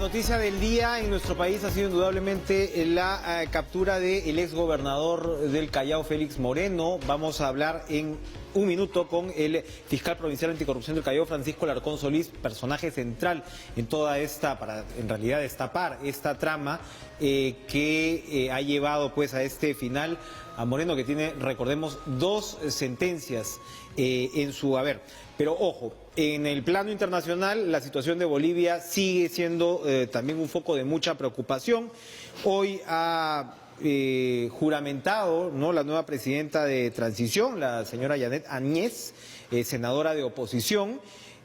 noticia del día en nuestro país ha sido indudablemente la captura del exgobernador del Callao, Félix Moreno. Vamos a hablar en un minuto con el fiscal provincial anticorrupción del Callao, Francisco Alarcón Solís, personaje central en toda esta, para en realidad destapar esta trama que ha llevado pues a este final a Moreno, que tiene, recordemos, 2 sentencias en su haber. Pero ojo, en el plano internacional la situación de Bolivia sigue siendo también un foco de mucha preocupación. Hoy ha juramentado, ¿no?, la nueva presidenta de transición, la señora Yanet Áñez, senadora de oposición.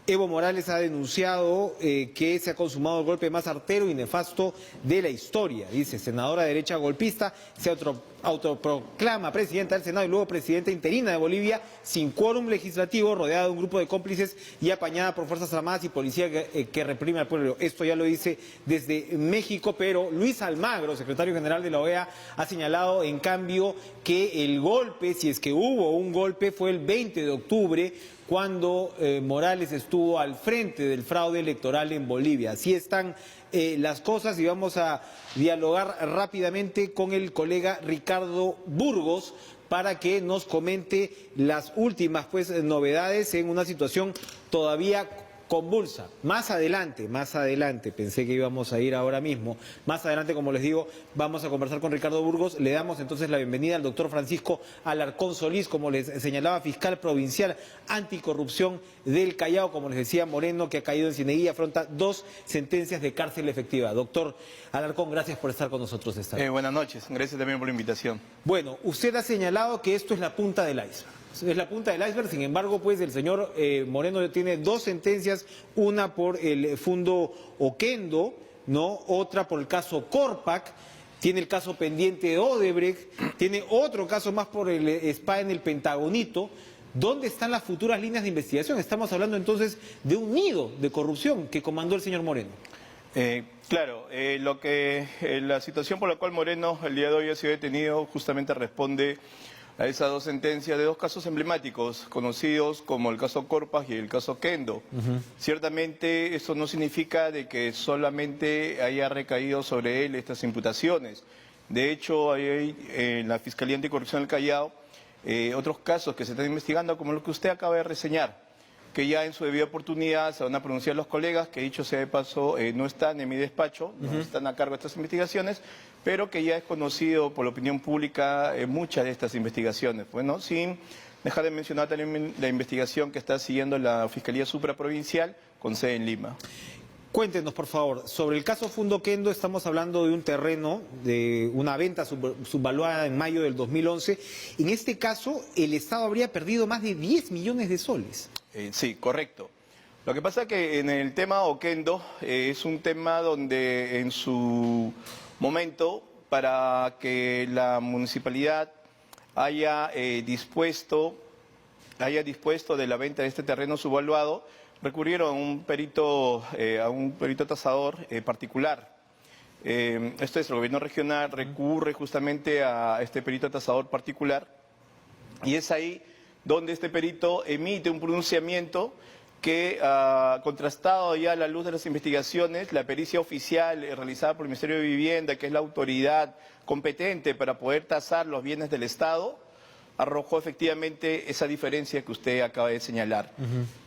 Evo Morales ha denunciado que se ha consumado el golpe más artero y nefasto de la historia. Dice, senadora de derecha golpista, se autoproclama presidenta del Senado y luego presidenta interina de Bolivia, sin quórum legislativo, rodeada de un grupo de cómplices y apañada por Fuerzas Armadas y policía que reprime al pueblo. Esto ya lo dice desde México, pero Luis Almagro, secretario general de la OEA, ha señalado en cambio que el golpe, si es que hubo un golpe, fue el 20 de octubre, cuando Morales estuvo al frente del fraude electoral en Bolivia. Así están las cosas y vamos a dialogar rápidamente con el colega Ricardo Burgos para que nos comente las últimas novedades en una situación todavía convulsa. Más adelante, pensé que íbamos a ir ahora mismo. Más adelante, como les digo, vamos a conversar con Ricardo Burgos. Le damos entonces la bienvenida al doctor Francisco Alarcón Solís, como les señalaba, fiscal provincial anticorrupción del Callao. Como les decía, Moreno, que ha caído en Cieneguilla, afronta 2 sentencias de cárcel efectiva. Doctor Alarcón, gracias por estar con nosotros esta noche. Buenas noches, gracias también por la invitación. Bueno, usted ha señalado que esto es la punta del iceberg. Es la punta del iceberg, sin embargo, pues el señor Moreno tiene 2 sentencias, una por el Fundo Oquendo, ¿no?, otra por el caso Corpac, tiene el caso pendiente de Odebrecht, tiene otro caso más por el SPA en el Pentagonito. ¿Dónde están las futuras líneas de investigación? Estamos hablando entonces de un nido de corrupción que comandó el señor Moreno. Claro, la situación por la cual Moreno el día de hoy ha sido detenido justamente responde a esas 2 sentencias de 2 casos emblemáticos, conocidos como el caso Corpac y el caso Oquendo. Ciertamente eso no significa de que solamente haya recaído sobre él estas imputaciones. De hecho, hay en la Fiscalía Anticorrupción del Callao otros casos que se están investigando, como lo que usted acaba de reseñar, que ya en su debida oportunidad se van a pronunciar los colegas, que dicho sea de paso no están en mi despacho, no están a cargo de estas investigaciones, pero que ya es conocido por la opinión pública muchas de estas investigaciones. Bueno, sin dejar de mencionar también la investigación que está siguiendo la Fiscalía Supraprovincial con sede en Lima. Cuéntenos, por favor, sobre el caso Fundo Oquendo. Estamos hablando de un terreno, de una venta subvaluada en mayo del 2011. En este caso, el Estado habría perdido más de 10 millones de soles. Sí, correcto. Lo que pasa es que en el tema Oquendo es un tema donde en su momento, para que la municipalidad haya dispuesto de la venta de este terreno subvaluado, recurrieron a un perito tasador particular. Esto es, el gobierno regional recurre justamente a este perito tasador particular y es ahí donde este perito emite un pronunciamiento que, contrastado ya a la luz de las investigaciones, la pericia oficial realizada por el Ministerio de Vivienda, que es la autoridad competente para poder tasar los bienes del Estado, arrojó efectivamente esa diferencia que usted acaba de señalar.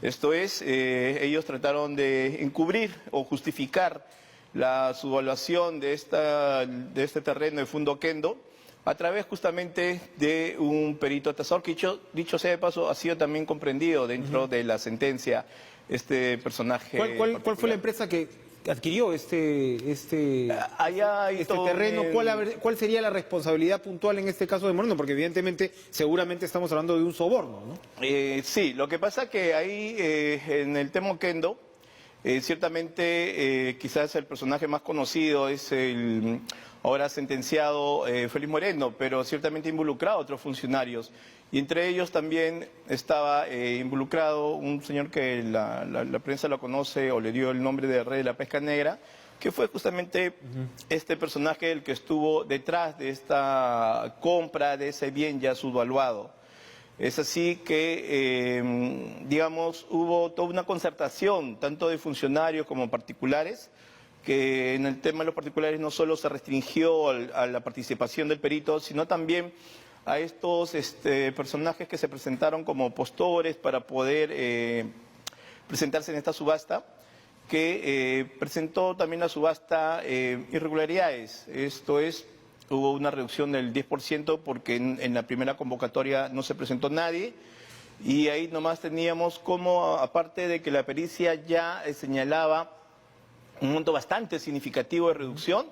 Esto es, ellos trataron de encubrir o justificar la subvaluación de este terreno de Fundo Oquendo a través justamente de un perito tasador que, dicho sea de paso, ha sido también comprendido dentro de la sentencia este personaje. ¿Cuál fue la empresa que adquirió este terreno? ¿Cuál sería la responsabilidad puntual en este caso de Moreno? Porque evidentemente, seguramente estamos hablando de un soborno, ¿no? Sí, lo que pasa que ahí en el tema Oquendo, ciertamente quizás el personaje más conocido es el ahora sentenciado Félix Moreno, pero ciertamente involucrado a otros funcionarios. Y entre ellos también estaba involucrado un señor que la prensa lo conoce o le dio el nombre de Rey de la Pesca Negra, que fue justamente este personaje el que estuvo detrás de esta compra de ese bien ya subvaluado. Es así que, digamos, hubo toda una concertación, tanto de funcionarios como particulares, que en el tema de los particulares no solo se restringió a la participación del perito, sino también a estos personajes que se presentaron como postores para poder presentarse en esta subasta, que presentó también la subasta irregularidades. Esto es, hubo una reducción del 10% porque en la primera convocatoria no se presentó nadie, y ahí nomás teníamos como, aparte de que la pericia ya señalaba un monto bastante significativo de reducción,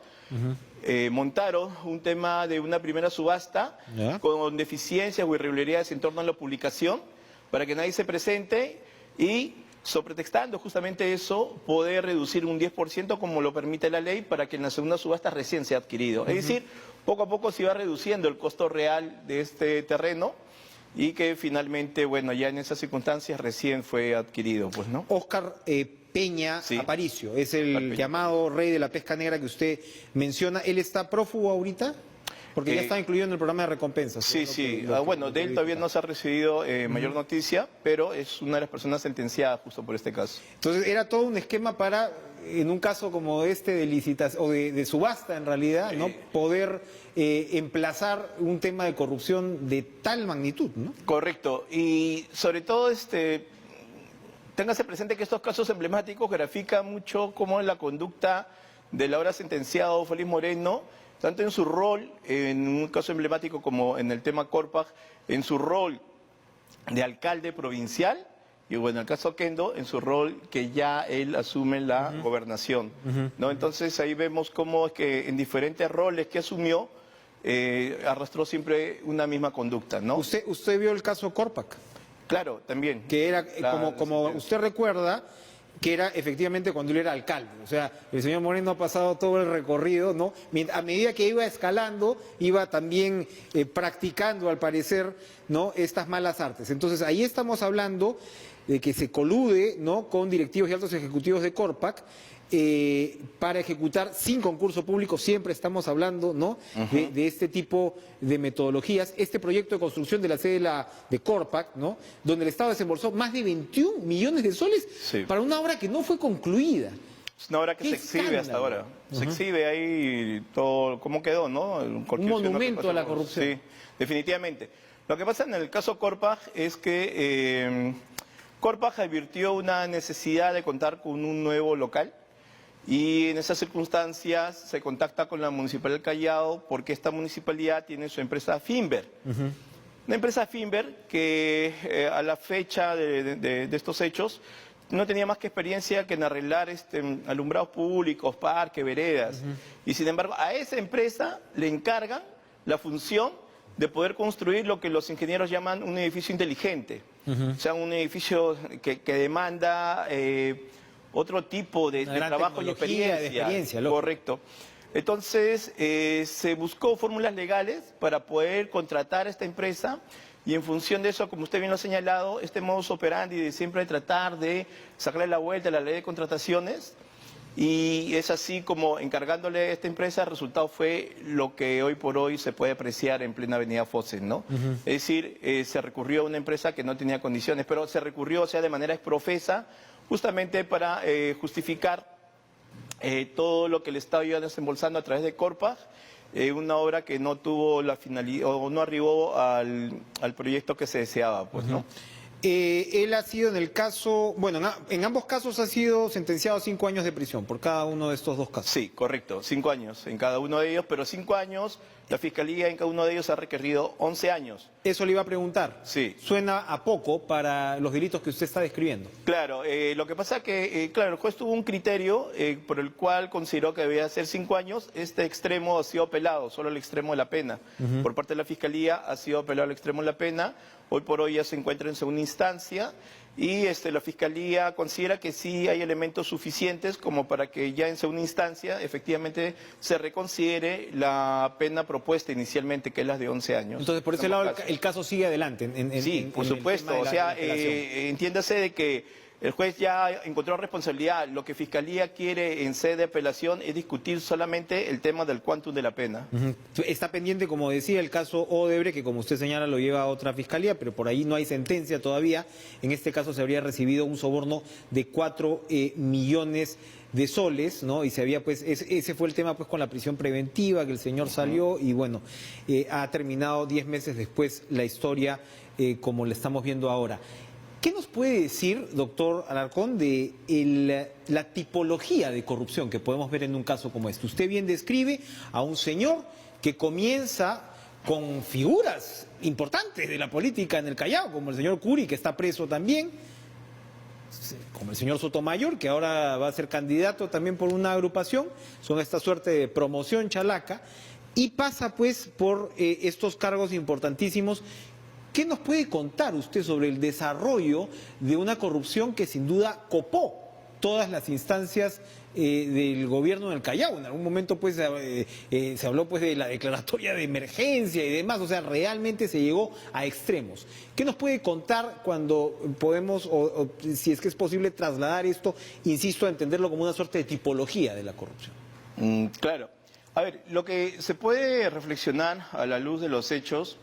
montaron un tema de una primera subasta con deficiencias o irregularidades en torno a la publicación para que nadie se presente y, sobretextando justamente eso, poder reducir un 10% como lo permite la ley para que en la segunda subasta recién sea adquirido. Es decir, poco a poco se iba reduciendo el costo real de este terreno y que finalmente, bueno, ya en esas circunstancias recién fue adquirido, pues, ¿no? Óscar Peña Aparicio, es el llamado rey de la pesca negra que usted menciona. ¿Él está prófugo ahorita? Porque ya está incluido en el programa de recompensas. Sí, sí. Bueno, de él todavía no se ha recibido mayor noticia, pero es una de las personas sentenciadas justo por este caso. Entonces, era todo un esquema para, en un caso como este de licitación, o de subasta en realidad, ¿no? Poder emplazar un tema de corrupción de tal magnitud, ¿no? Correcto. Y sobre todo, téngase presente que estos casos emblemáticos grafican mucho cómo la conducta del ahora sentenciado Félix Moreno, tanto en su rol, en un caso emblemático como en el tema Corpag, en su rol de alcalde provincial, y bueno, en el caso Oquendo, en su rol que ya él asume la gobernación, ¿no? Entonces ahí vemos cómo es que en diferentes roles que asumió, arrastró siempre una misma conducta, ¿no? ¿Usted vio el caso Corpag? Claro, también. Que era, como usted recuerda, que era efectivamente cuando él era alcalde. O sea, el señor Moreno ha pasado todo el recorrido, ¿no? A medida que iba escalando, iba también practicando, al parecer, ¿no?, estas malas artes. Entonces, ahí estamos hablando de que se colude, ¿no?, con directivos y altos ejecutivos de Corpag para ejecutar sin concurso público. Siempre estamos hablando, ¿no?, de este tipo de metodologías. Este proyecto de construcción de la sede de Corpag, ¿no?, donde el Estado desembolsó más de 21 millones de soles para una obra que no fue concluida. Es una obra que se exhibe hasta ahora. Se exhibe ahí todo cómo quedó, ¿no? Un monumento a la corrupción. Sí, definitivamente. Lo que pasa en el caso Corpag es que Corpag advirtió una necesidad de contar con un nuevo local. Y en esas circunstancias se contacta con la Municipalidad del Callao porque esta municipalidad tiene su empresa Finver. Una empresa Finver que a la fecha de estos hechos no tenía más que experiencia que en arreglar alumbrados públicos, parques, veredas. Y sin embargo a esa empresa le encargan la función de poder construir lo que los ingenieros llaman un edificio inteligente. O sea, un edificio que demanda otro tipo de trabajo y experiencia. Correcto. Entonces, se buscó fórmulas legales para poder contratar a esta empresa y en función de eso, como usted bien lo ha señalado, este modus operandi de siempre tratar de sacarle la vuelta a la ley de contrataciones, y es así como encargándole a esta empresa, el resultado fue lo que hoy por hoy se puede apreciar en plena avenida Fossen, ¿no? Es decir, se recurrió a una empresa que no tenía condiciones, pero se recurrió, o sea, de manera exprofesa, justamente para justificar todo lo que el Estado iba desembolsando a través de Corpag, una obra que no tuvo la finalidad o no arribó al proyecto que se deseaba, pues, ¿no? Él ha sido en el caso, bueno, en ambos casos ha sido sentenciado a 5 años de prisión por cada uno de estos dos casos. Sí, correcto, 5 años en cada uno de ellos, pero 5 años, la Fiscalía en cada uno de ellos ha requerido 11 años. Eso le iba a preguntar. Sí. Suena a poco para los delitos que usted está describiendo. Claro, lo que pasa es que, claro, el juez tuvo un criterio por el cual consideró que debía ser 5 años. Este extremo ha sido apelado, solo el extremo de la pena. Por parte de la Fiscalía ha sido apelado el extremo de la pena. Hoy por hoy ya se encuentra en segunda instancia y la Fiscalía considera que sí hay elementos suficientes como para que ya en segunda instancia efectivamente se reconsidere la pena propuesta inicialmente, que es la de 11 años. Entonces, por ese lado, el caso sigue adelante. Sí, por supuesto. O sea, entiéndase de que el juez ya encontró responsabilidad. Lo que Fiscalía quiere en sede de apelación es discutir solamente el tema del quantum de la pena. Está pendiente, como decía, el caso Odebrecht, que como usted señala lo lleva a otra fiscalía, pero por ahí no hay sentencia todavía. En este caso se habría recibido un soborno de 4 millones de soles, ¿no? Y se había, pues, ese fue el tema, pues, con la prisión preventiva, que el señor salió y, bueno, ha terminado 10 meses después la historia como la estamos viendo ahora. ¿Qué nos puede decir, doctor Alarcón, de la tipología de corrupción que podemos ver en un caso como este? Usted bien describe a un señor que comienza con figuras importantes de la política en el Callao, como el señor Curi, que está preso también, como el señor Sotomayor, que ahora va a ser candidato también por una agrupación, son esta suerte de promoción chalaca, y pasa pues por estos cargos importantísimos. ¿Qué nos puede contar usted sobre el desarrollo de una corrupción que sin duda copó todas las instancias del gobierno del Callao? En algún momento pues se habló pues de la declaratoria de emergencia y demás, o sea, realmente se llegó a extremos. ¿Qué nos puede contar cuando podemos, o si es que es posible trasladar esto, insisto, a entenderlo como una suerte de tipología de la corrupción? Claro. A ver, lo que se puede reflexionar a la luz de los hechos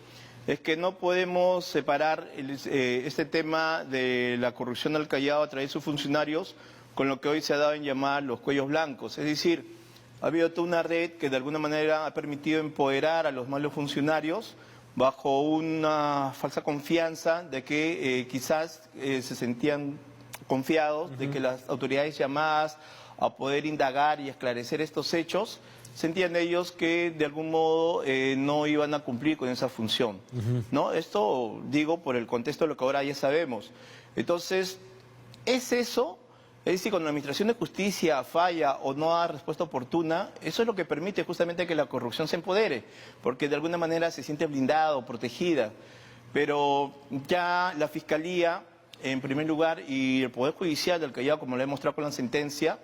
es que no podemos separar este tema de la corrupción del Callao a través de sus funcionarios con lo que hoy se ha dado en llamar los cuellos blancos. Es decir, ha habido toda una red que de alguna manera ha permitido empoderar a los malos funcionarios bajo una falsa confianza de que quizás se sentían confiados de que las autoridades llamadas a poder indagar y esclarecer estos hechos sentían ellos que de algún modo no iban a cumplir con esa función, ¿no? Esto digo por el contexto de lo que ahora ya sabemos. Entonces, ¿es eso? Es decir, cuando la Administración de Justicia falla o no da respuesta oportuna, eso es lo que permite justamente que la corrupción se empodere, porque de alguna manera se siente blindada o protegida. Pero ya la Fiscalía, en primer lugar, y el Poder Judicial del Callao, como lo he mostrado con la sentencia,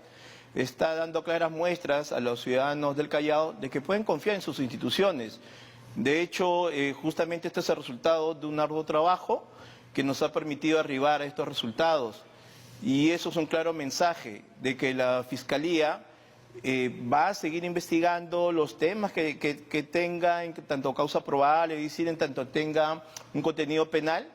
está dando claras muestras a los ciudadanos del Callao de que pueden confiar en sus instituciones. De hecho, justamente este es el resultado de un arduo trabajo que nos ha permitido arribar a estos resultados. Y eso es un claro mensaje de que la Fiscalía va a seguir investigando los temas que tenga en tanto causa probable, es decir, en tanto tenga un contenido penal.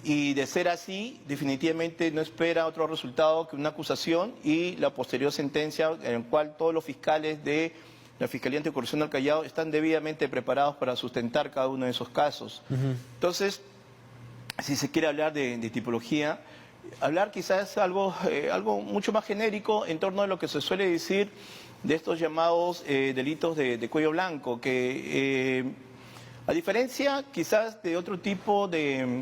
Y de ser así, definitivamente no espera otro resultado que una acusación y la posterior sentencia en la cual todos los fiscales de la Fiscalía Anticorrupción del Callao están debidamente preparados para sustentar cada uno de esos casos. Entonces, si se quiere hablar de tipología, hablar quizás algo mucho más genérico en torno a lo que se suele decir de estos llamados delitos de cuello blanco, que a diferencia quizás de otro tipo de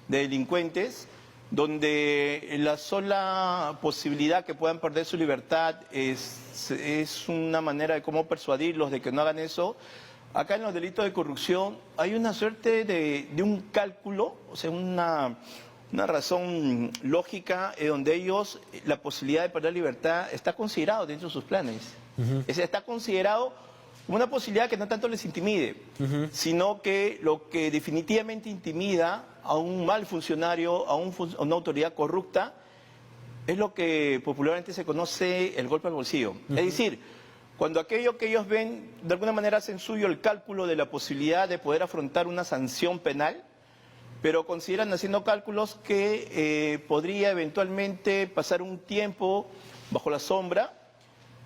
delincuentes, donde la sola posibilidad que puedan perder su libertad es una manera de cómo persuadirlos de que no hagan eso. Acá en los delitos de corrupción hay una suerte de un cálculo, o sea, una razón lógica donde ellos, la posibilidad de perder libertad está considerado dentro de sus planes. Es decir, está considerado una posibilidad que no tanto les intimide, sino que lo que definitivamente intimida a un mal funcionario, a una autoridad corrupta, es lo que popularmente se conoce el golpe al bolsillo. Es decir, cuando aquello que ellos ven, de alguna manera hacen suyo el cálculo de la posibilidad de poder afrontar una sanción penal, pero consideran haciendo cálculos que podría eventualmente pasar un tiempo bajo la sombra,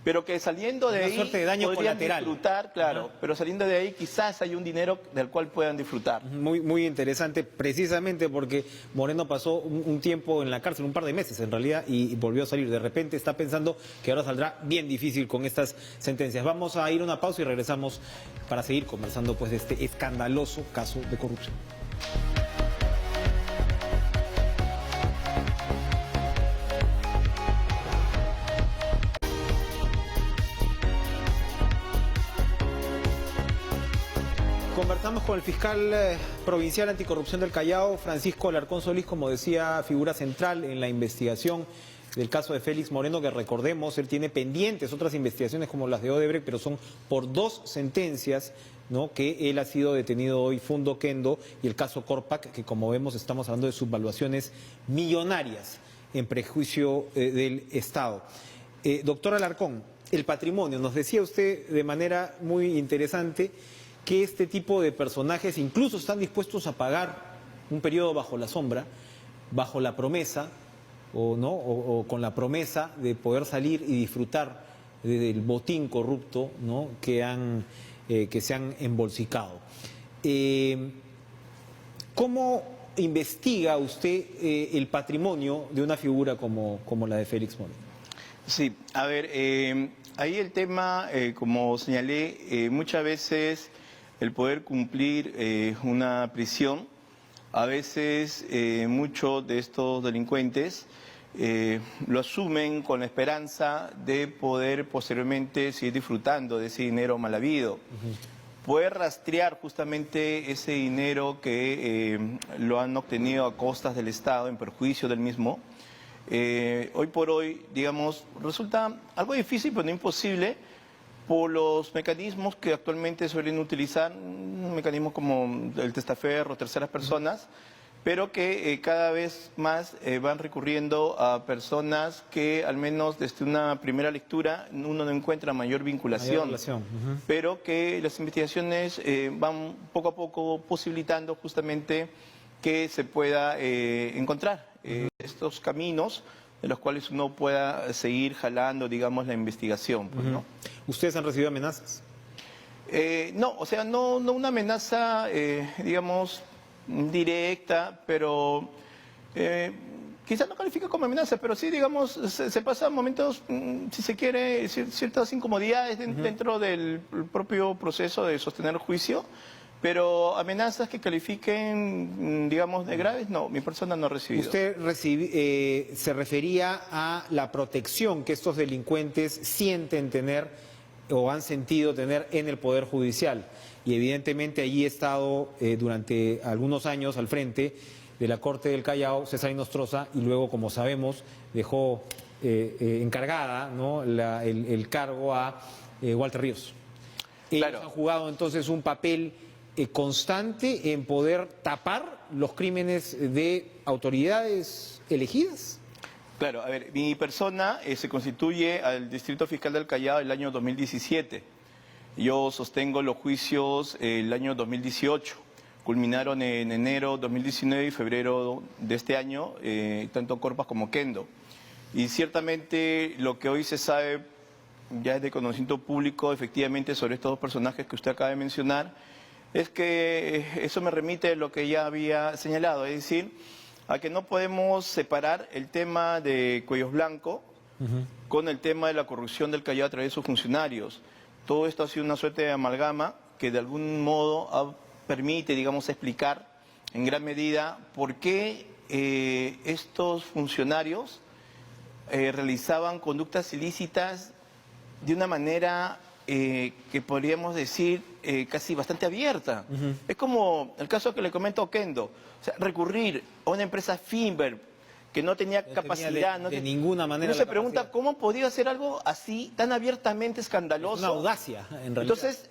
pero que saliendo de ahí suerte de daño podrían colateral. disfrutar, claro, pero saliendo de ahí quizás hay un dinero del cual puedan disfrutar. Muy interesante, precisamente porque Moreno pasó un tiempo en la cárcel, un par de meses en realidad, y volvió a salir. De repente está pensando que ahora saldrá bien difícil con estas sentencias. Vamos a ir a una pausa y regresamos para seguir conversando pues de este escandaloso caso de corrupción. Conversamos con el fiscal provincial anticorrupción del Callao, Francisco Alarcón Solís, como decía, figura central en la investigación del caso de Félix Moreno, que recordemos, él tiene pendientes otras investigaciones como las de Odebrecht, pero son por 2 sentencias, ¿no?, que él ha sido detenido hoy, Fundo Kendo, y el caso Corpac, que como vemos estamos hablando de subvaluaciones millonarias. en prejuicio del Estado. Doctor Alarcón, el patrimonio, nos decía usted de manera muy interesante que este tipo de personajes incluso están dispuestos a pagar un periodo bajo la sombra, bajo la promesa, o con la promesa de poder salir y disfrutar del botín corrupto, ¿no?, que se han embolsicado. ¿Cómo investiga usted el patrimonio de una figura como la de Félix Moreno? Sí, a ver, ahí el tema, como señalé, muchas veces el poder cumplir una prisión, a veces muchos de estos delincuentes lo asumen con la esperanza de poder posteriormente seguir disfrutando de ese dinero mal habido. Poder rastrear justamente ese dinero que lo han obtenido a costas del Estado, en perjuicio del mismo. Hoy por hoy, digamos, resulta algo difícil, pero no imposible, por los mecanismos que actualmente suelen utilizar, mecanismos como el testaferro, terceras personas, pero que cada vez más van recurriendo a personas que al menos desde una primera lectura uno no encuentra mayor vinculación, pero que las investigaciones van poco a poco posibilitando justamente que se pueda encontrar estos caminos de los cuales uno pueda seguir jalando, digamos, la investigación, pues, ¿no? ¿Ustedes han recibido amenazas? No, o sea, no una amenaza, digamos, directa, pero quizás no califica como amenaza, pero sí, digamos, se pasan momentos, si se quiere, ciertas incomodidades dentro del propio proceso de sostener el juicio, pero amenazas que califiquen, digamos, de graves, no, mi persona no ha recibido. ¿Usted se refería a la protección que estos delincuentes sienten tener o han sentido tener en el Poder Judicial? Y evidentemente allí ha estado durante algunos años al frente de la Corte del Callao César Inostroza, y luego, como sabemos, dejó encargada, ¿no?, el cargo a Walter Ríos. Claro. Ellos han jugado entonces un papel constante en poder tapar los crímenes de autoridades elegidas. Claro, a ver, mi persona se constituye al Distrito Fiscal del Callao el año 2017. Yo sostengo los juicios el año 2018. Culminaron en enero 2019 y febrero de este año, tanto Corpas como Oquendo. Y ciertamente lo que hoy se sabe, ya es de conocimiento público, efectivamente, sobre estos dos personajes que usted acaba de mencionar, es que eso me remite a lo que ya había señalado, es decir, a que no podemos separar el tema de Cuellos Blanco con el tema de la corrupción del Callao a través de sus funcionarios. Todo esto ha sido una suerte de amalgama que de algún modo permite, digamos, explicar en gran medida por qué estos funcionarios realizaban conductas ilícitas de una manera que podríamos decir casi bastante abierta. Es como el caso que le comento a Oquendo, o sea, recurrir a una empresa Finver que no tenía capacidad, de ninguna manera. Uno se pregunta cómo podía hacer algo así tan abiertamente escandaloso. Es una audacia, en realidad. Entonces,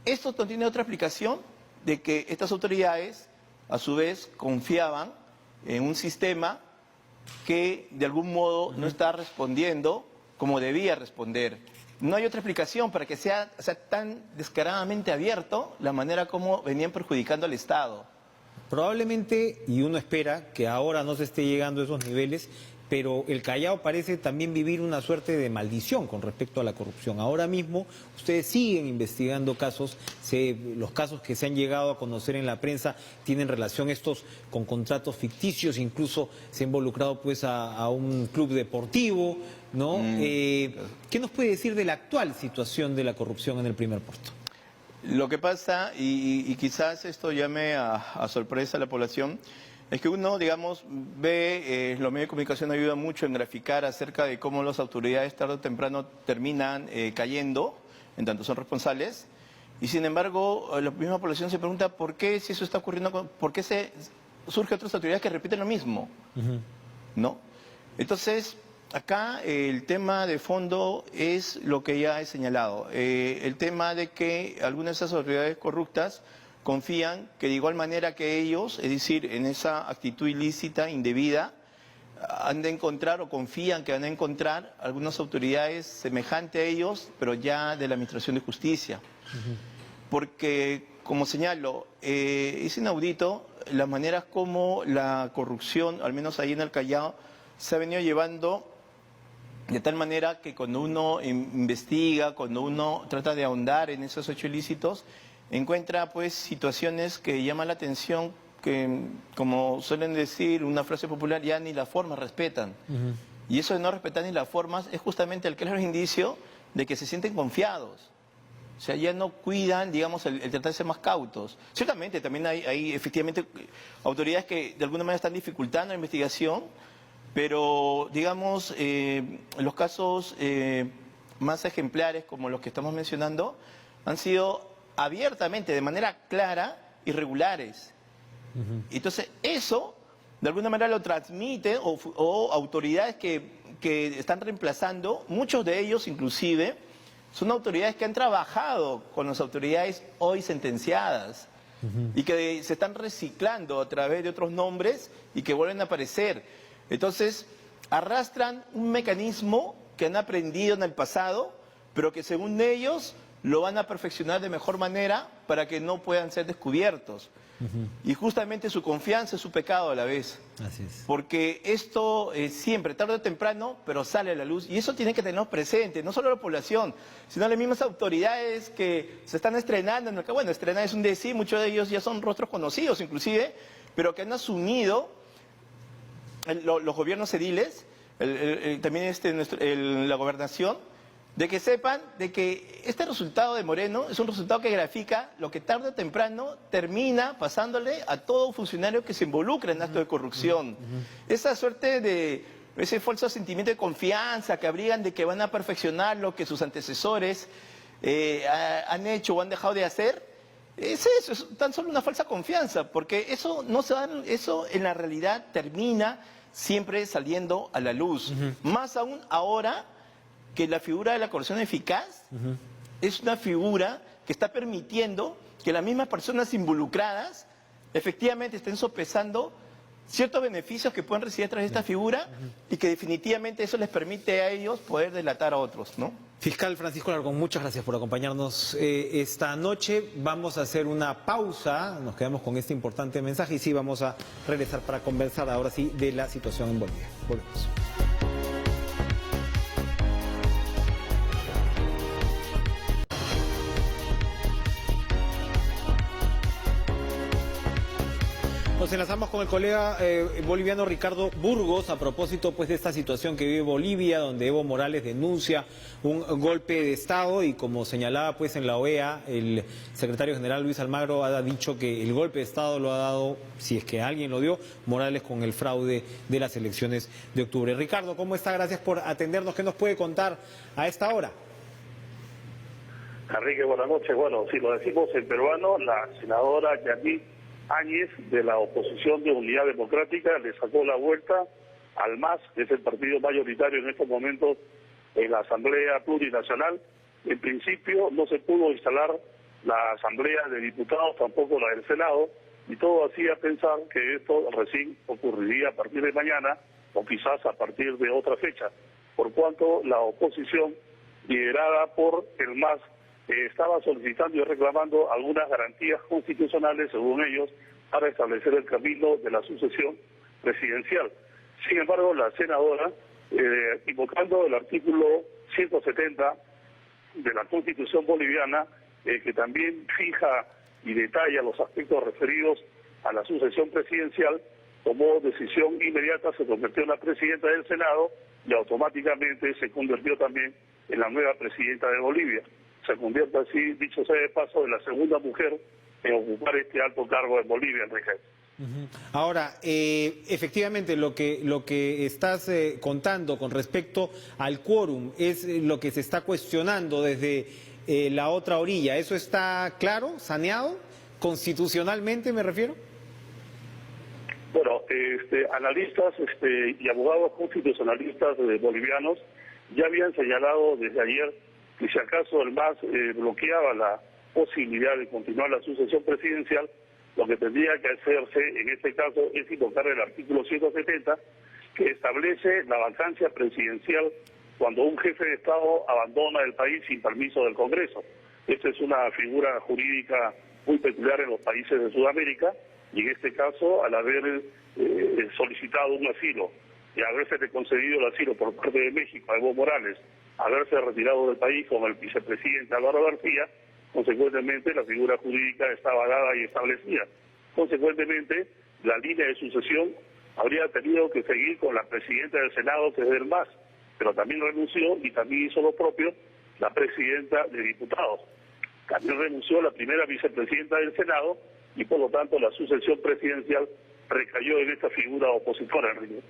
esto no tiene otra explicación de que estas autoridades, a su vez, confiaban en un sistema que de algún modo no está respondiendo como debía responder. No hay otra explicación para que sea tan descaradamente abierto la manera como venían perjudicando al Estado. Probablemente, y uno espera que ahora no se esté llegando a esos niveles, pero el Callao parece también vivir una suerte de maldición con respecto a la corrupción. Ahora mismo ustedes siguen investigando casos, los casos que se han llegado a conocer en la prensa tienen relación estos con contratos ficticios, incluso se ha involucrado pues a un club deportivo, ¿no? ¿Qué nos puede decir de la actual situación de la corrupción en el Primer Puerto? Lo que pasa, y quizás esto llame a sorpresa a la población, es que uno, digamos, ve, los medios de comunicación ayudan mucho en graficar acerca de cómo las autoridades tarde o temprano terminan cayendo, en tanto son responsables, y sin embargo, la misma población se pregunta por qué, si eso está ocurriendo, por qué surgen otras autoridades que repiten lo mismo, ¿no? Entonces, acá el tema de fondo es lo que ya he señalado, el tema de que algunas de esas autoridades corruptas confían que de igual manera que ellos, es decir, en esa actitud ilícita, indebida, han de encontrar o confían que van a encontrar algunas autoridades semejantes a ellos, pero ya de la Administración de Justicia. Porque, como señalo, es inaudito las maneras como la corrupción, al menos ahí en el Callao, se ha venido llevando de tal manera que cuando uno investiga, cuando uno trata de ahondar en esos hechos ilícitos, encuentra pues situaciones que llaman la atención, que como suelen decir, una frase popular, ya ni las formas respetan. Y eso de no respetar ni las formas es justamente el claro indicio de que se sienten confiados. O sea, ya no cuidan, digamos, el tratar de ser más cautos. Ciertamente también hay efectivamente autoridades que de alguna manera están dificultando la investigación, pero, digamos, los casos más ejemplares, como los que estamos mencionando, han sido abiertamente, de manera clara, irregulares. Entonces, eso, de alguna manera, lo transmite o autoridades que están reemplazando, muchos de ellos, inclusive, son autoridades que han trabajado con las autoridades hoy sentenciadas y que se están reciclando a través de otros nombres y que vuelven a aparecer. Entonces, arrastran un mecanismo que han aprendido en el pasado, pero que según ellos lo van a perfeccionar de mejor manera para que no puedan ser descubiertos. Y justamente su confianza es su pecado a la vez. Así es. Porque esto siempre, tarde o temprano, pero sale a la luz. Y eso tiene que tenernos presente, no solo la población, sino las mismas autoridades que se están estrenando. Bueno, estrenar es un decir, muchos de ellos ya son rostros conocidos inclusive, pero que han asumido los gobiernos ediles, también la gobernación, de que sepan de que este resultado de Moreno es un resultado que grafica lo que tarde o temprano termina pasándole a todo funcionario que se involucra en actos de corrupción. Esa suerte de ese falso sentimiento de confianza que abrigan de que van a perfeccionar lo que sus antecesores han hecho o han dejado de hacer, es eso, es tan solo una falsa confianza, porque eso no se da, eso en la realidad termina siempre saliendo a la luz. Más aún ahora que la figura de la corrupción eficaz es una figura que está permitiendo que las mismas personas involucradas efectivamente estén sopesando ciertos beneficios que pueden recibir a través de esta figura y que definitivamente eso les permite a ellos poder delatar a otros, ¿no? Fiscal Francisco Alarcón, muchas gracias por acompañarnos esta noche. Vamos a hacer una pausa, nos quedamos con este importante mensaje y sí vamos a regresar para conversar ahora sí de la situación en Bolivia. Volvemos. Nos enlazamos con el colega boliviano Ricardo Burgos a propósito pues de esta situación que vive Bolivia, donde Evo Morales denuncia un golpe de Estado y como señalaba pues en la OEA, el secretario general Luis Almagro ha dicho que el golpe de Estado lo ha dado, si es que alguien lo dio, Morales con el fraude de las elecciones de octubre. Ricardo, ¿cómo está? Gracias por atendernos. ¿Qué nos puede contar a esta hora? Enrique, buenas noches. Bueno, si lo decimos en peruano, la senadora Yanit Áñez, de la oposición de Unidad Democrática, le sacó la vuelta al MAS, que es el partido mayoritario en estos momentos en la Asamblea Plurinacional. En principio no se pudo instalar la Asamblea de Diputados, tampoco la del Senado, y todo hacía pensar que esto recién ocurriría a partir de mañana o quizás a partir de otra fecha, por cuanto la oposición, liderada por el MAS, estaba solicitando y reclamando algunas garantías constitucionales, según ellos, para establecer el camino de la sucesión presidencial. Sin embargo, la senadora, invocando el artículo 170 de la Constitución boliviana, que también fija y detalla los aspectos referidos a la sucesión presidencial, tomó decisión inmediata, se convirtió en la presidenta del Senado y automáticamente se convirtió también en la nueva presidenta de Bolivia. Se convierte así, dicho sea de paso, en la segunda mujer en ocupar este alto cargo en Bolivia, Enrique. Ahora, efectivamente, lo que estás contando con respecto al quórum es lo que se está cuestionando desde la otra orilla. ¿Eso está claro, saneado, constitucionalmente me refiero? Bueno, analistas y abogados constitucionalistas bolivianos ya habían señalado desde ayer que si acaso el MAS bloqueaba la posibilidad de continuar la sucesión presidencial, Lo que tendría que hacerse en este caso es invocar el artículo 170, que establece la vacancia presidencial cuando un jefe de Estado abandona el país sin permiso del Congreso. Esta es una figura jurídica muy peculiar en los países de Sudamérica, y en este caso, al haber solicitado un asilo y haberse concedido el asilo por parte de México a Evo Morales, haberse retirado del país con el vicepresidente Álvaro García, consecuentemente la figura jurídica estaba dada y establecida. Consecuentemente, la línea de sucesión habría tenido que seguir con la presidenta del Senado, que es del MAS, pero también renunció y también hizo lo propio la presidenta de diputados. También renunció la primera vicepresidenta del Senado y por lo tanto la sucesión presidencial recayó en esta figura opositora, Enrique.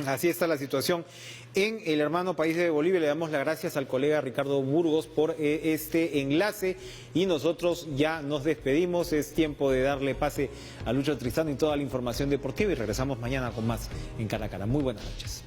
Así está la situación en el hermano país de Bolivia. Le damos las gracias al colega Ricardo Burgos por este enlace y nosotros ya nos despedimos. Es tiempo de darle pase a Lucho Tristán y toda la información deportiva y regresamos mañana con más en Cara a Cara. Muy buenas noches.